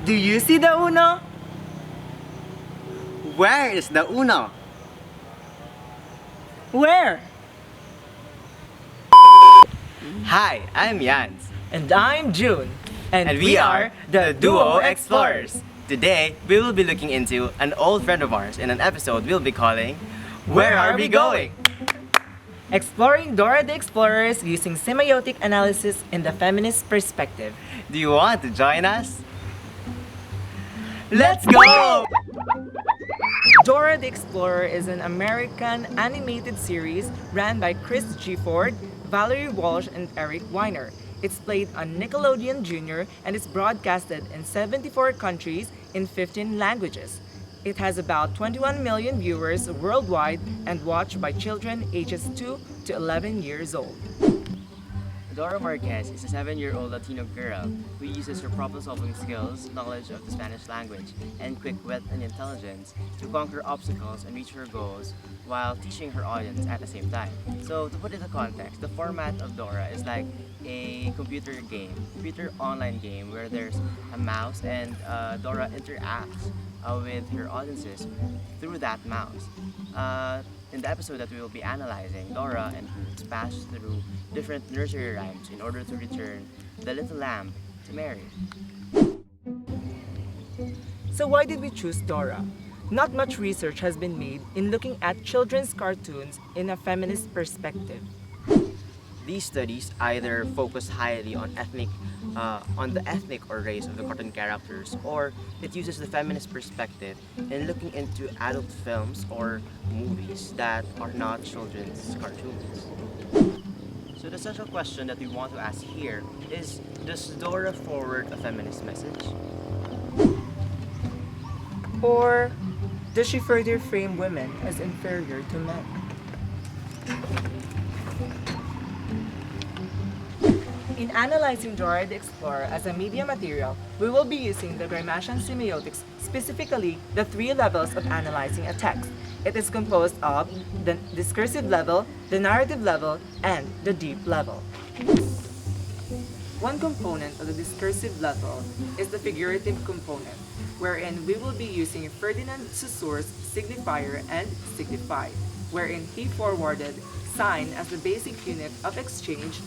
Do you see the uno? Where is the uno? Where? Hi, I'm Yanz. And I'm Jun. And we are the Duo Explorers. Today, we will be looking into an old friend of ours in an episode we'll be calling Where Are We Going? Exploring Dora the Explorers using semiotic analysis in the feminist perspective. Do you want to join us? Let's go! Dora the Explorer is an American animated series ran by Chris G. Ford, Valerie Walsh, and Eric Weiner. It's played on Nickelodeon Jr. and is broadcasted in 74 countries in 15 languages. It has about 21 million viewers worldwide and watched by children ages 2 to 11 years old. Dora Marquez is a 7-year-old Latino girl who uses her problem-solving skills, knowledge of the Spanish language, and quick wit and intelligence to conquer obstacles and reach her goals while teaching her audience at the same time. So to put it in context, the format of Dora is like a computer online game where there's a mouse and Dora interacts with her audiences through that mouse. In the episode that we will be analyzing, Dora and Boots pass through different nursery rhymes in order to return the little lamb to Mary. So why did we choose Dora? Not much research has been made in looking at children's cartoons in a feminist perspective. These studies either focus highly on the ethnic or race of the cartoon characters, or it uses the feminist perspective in looking into adult films or movies that are not children's cartoons. So the central question that we want to ask here is, does Dora forward a feminist message? Or does she further frame women as inferior to men? In analyzing Dora the Explorer as a media material, we will be using the Gramscian semiotics, specifically the 3 levels of analyzing a text. It is composed of the discursive level, the narrative level, and the deep level. One component of the discursive level is the figurative component, wherein we will be using Ferdinand Saussure's signifier and signify, wherein he forwarded sign as the basic unit of exchange,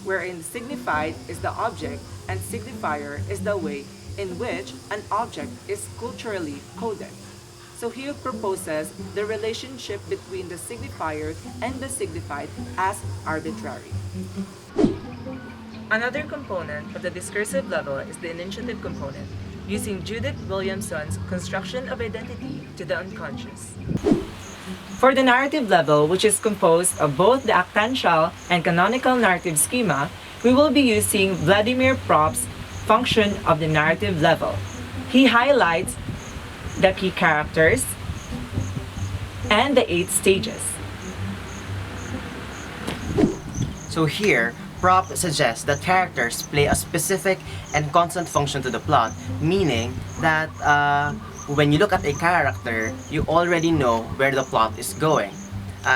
wherein signified is the object and signifier is the way in which an object is culturally coded. So he proposes the relationship between the signifier and the signified as arbitrary. Another component of the discursive level is the initiative component, using Judith Williamson's construction of identity to the unconscious. For the narrative level, which is composed of both the actantial and canonical narrative schema, we will be using Vladimir Prop's function of the narrative level. He highlights the key characters and the 8 stages. So here, Prop suggests that characters play a specific and constant function to the plot, meaning that when you look at a character, you already know where the plot is going.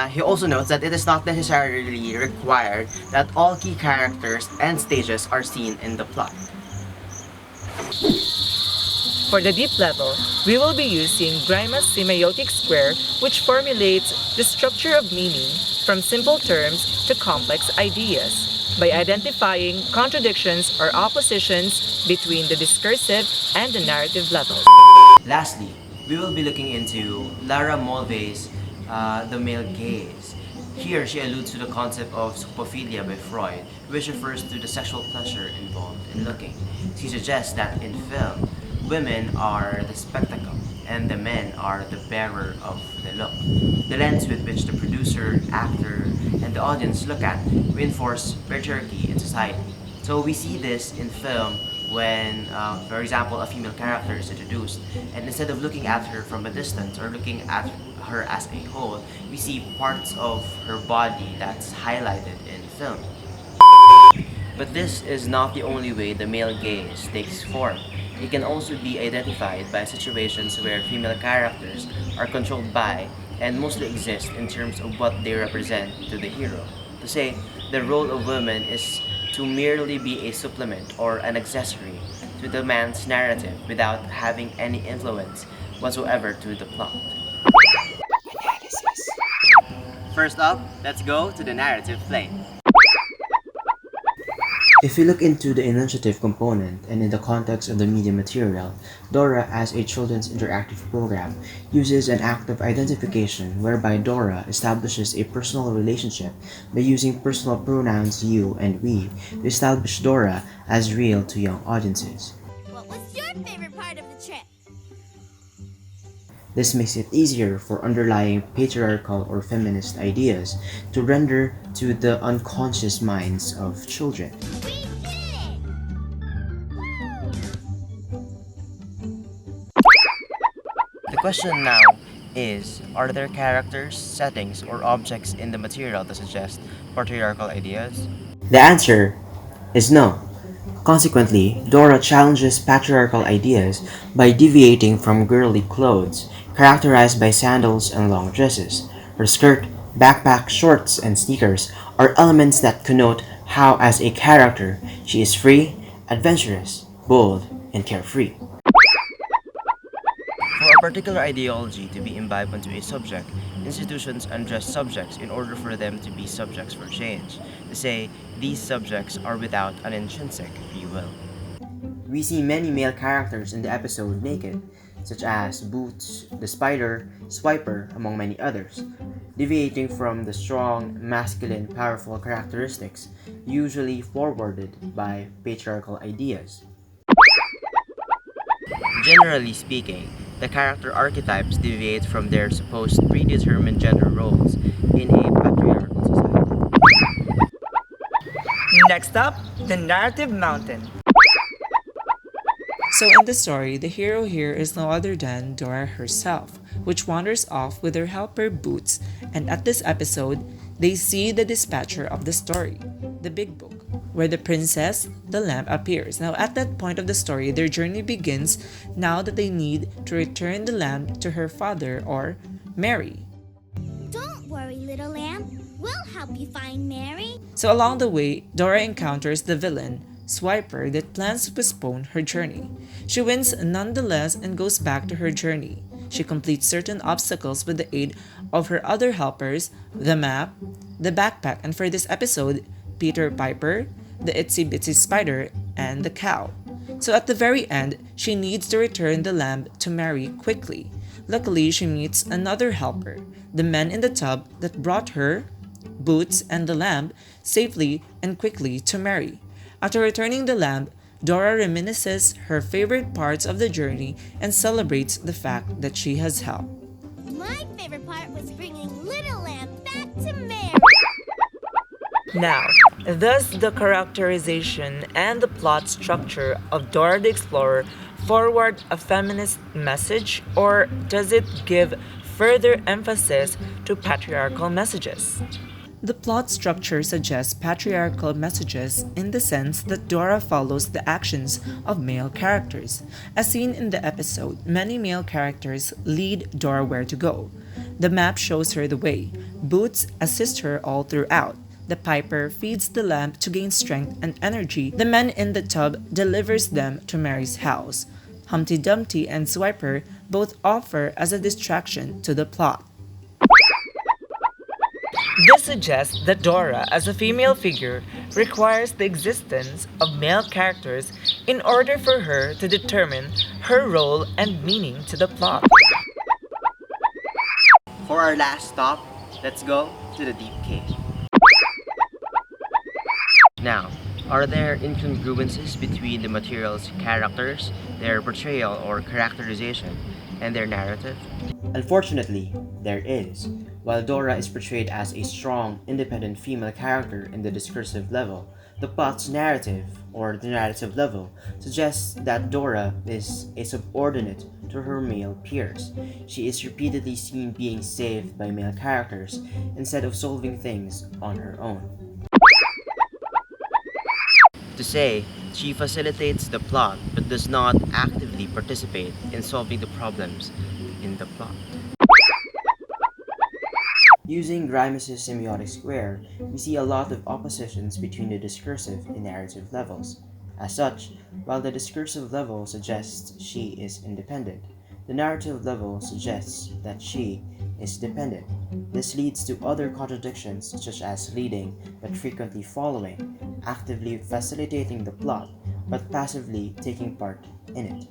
He also notes that it is not necessarily required that all key characters and stages are seen in the plot. For the deep level, we will be using Grima's semiotic square, which formulates the structure of meaning from simple terms to complex ideas by identifying contradictions or oppositions between the discursive and the narrative levels. Lastly, we will be looking into Lara Mulvey's The Male Gaze. Here, she alludes to the concept of zoopophilia by Freud, which refers to the sexual pleasure involved in looking. She suggests that in film, women are the spectacle and the men are the bearer of the look. The lens with which the producer, actor, and the audience look at reinforce patriarchy in society. So we see this in film when, for example, a female character is introduced, and instead of looking at her from a distance or looking at her as a whole, we see parts of her body that's highlighted in film. But this is not the only way the male gaze takes form. It can also be identified by situations where female characters are controlled by and mostly exist in terms of what they represent to the hero. To say, the role of women is to merely be a supplement or an accessory to the man's narrative without having any influence whatsoever to the plot. First up, let's go to the narrative plane. If we look into the initiative component and in the context of the media material, Dora as a children's interactive program uses an act of identification whereby Dora establishes a personal relationship by using personal pronouns you and we to establish Dora as real to young audiences. What was your favorite part of the trip? This makes it easier for underlying patriarchal or feminist ideas to render to the unconscious minds of children. We did it! The question now is, are there characters, settings, or objects in the material that suggest patriarchal ideas? The answer is no. Consequently, Dora challenges patriarchal ideas by deviating from girly clothes, characterized by sandals and long dresses. Her skirt, backpack, shorts, and sneakers are elements that connote how, as a character, she is free, adventurous, bold, and carefree. For a particular ideology to be imbibed into a subject, institutions undress subjects in order for them to be subjects for change. To say, these subjects are without an intrinsic free will. We see many male characters in the episode naked, such as Boots, the Spider, Swiper, among many others, deviating from the strong, masculine, powerful characteristics usually forwarded by patriarchal ideas. Generally speaking, the character archetypes deviate from their supposed predetermined gender roles in a patriarchal society. Next up, the narrative mountain. So in the story, the hero here is no other than Dora herself, which wanders off with her helper Boots, and at this episode, they see the dispatcher of the story, the big book, where the princess, the lamp, appears. Now at that point of the story, their journey begins now that they need to return the lamp to her father or Mary. Don't worry, little lamb. We'll help you find Mary. So along the way, Dora encounters the villain, Swiper, that plans to postpone her journey. She wins nonetheless and goes back to her journey. She completes certain obstacles with the aid of her other helpers, the map, the backpack, and for this episode, Peter Piper, the itsy bitsy spider, and the cow. So at the very end, she needs to return the lamb to Mary quickly. Luckily, she meets another helper, the man in the tub that brought her, Boots, and the lamb safely and quickly to Mary. After returning the lamb, Dora reminisces her favorite parts of the journey and celebrates the fact that she has helped. My favorite part was bringing little lamb back to Mary. Now, does the characterization and the plot structure of Dora the Explorer forward a feminist message, or does it give further emphasis to patriarchal messages? The plot structure suggests patriarchal messages in the sense that Dora follows the actions of male characters. As seen in the episode, many male characters lead Dora where to go. The map shows her the way. Boots assist her all throughout. The piper feeds the lamp to gain strength and energy. The man in the tub delivers them to Mary's house. Humpty Dumpty and Swiper both offer as a distraction to the plot. This suggests that Dora, as a female figure, requires the existence of male characters in order for her to determine her role and meaning to the plot. For our last stop, let's go to the deep cave. Now, are there incongruences between the material's characters, their portrayal or characterization, and their narrative? Unfortunately, there is. While Dora is portrayed as a strong, independent female character in the discursive level, the plot's narrative, or the narrative level, suggests that Dora is a subordinate to her male peers. She is repeatedly seen being saved by male characters instead of solving things on her own. To say, she facilitates the plot but does not actively participate in solving the problems in the plot. Using Grimes' semiotic square, we see a lot of oppositions between the discursive and narrative levels. As such, while the discursive level suggests she is independent, the narrative level suggests that she is dependent. This leads to other contradictions such as leading but frequently following, actively facilitating the plot but passively taking part in it.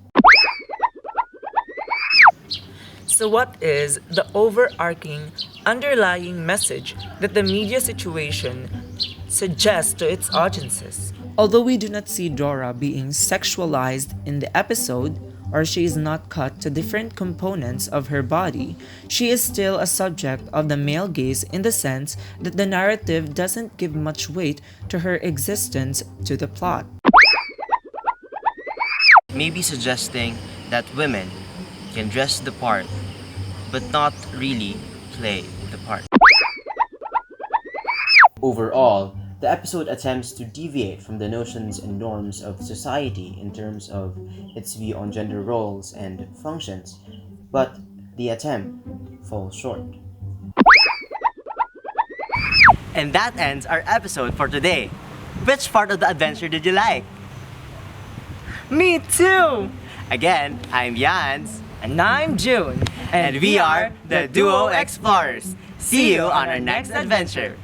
So, what is the overarching, underlying message that the media situation suggests to its audiences? Although we do not see Dora being sexualized in the episode, or she is not cut to different components of her body, she is still a subject of the male gaze in the sense that the narrative doesn't give much weight to her existence to the plot. Maybe suggesting that women can dress the part but not really play the part. Overall, the episode attempts to deviate from the notions and norms of society in terms of its view on gender roles and functions, but the attempt falls short. And that ends our episode for today. Which part of the adventure did you like? Me too! Again, I'm Yanz, And I'm June. and we are the Duo Explorers. See you on our next adventure.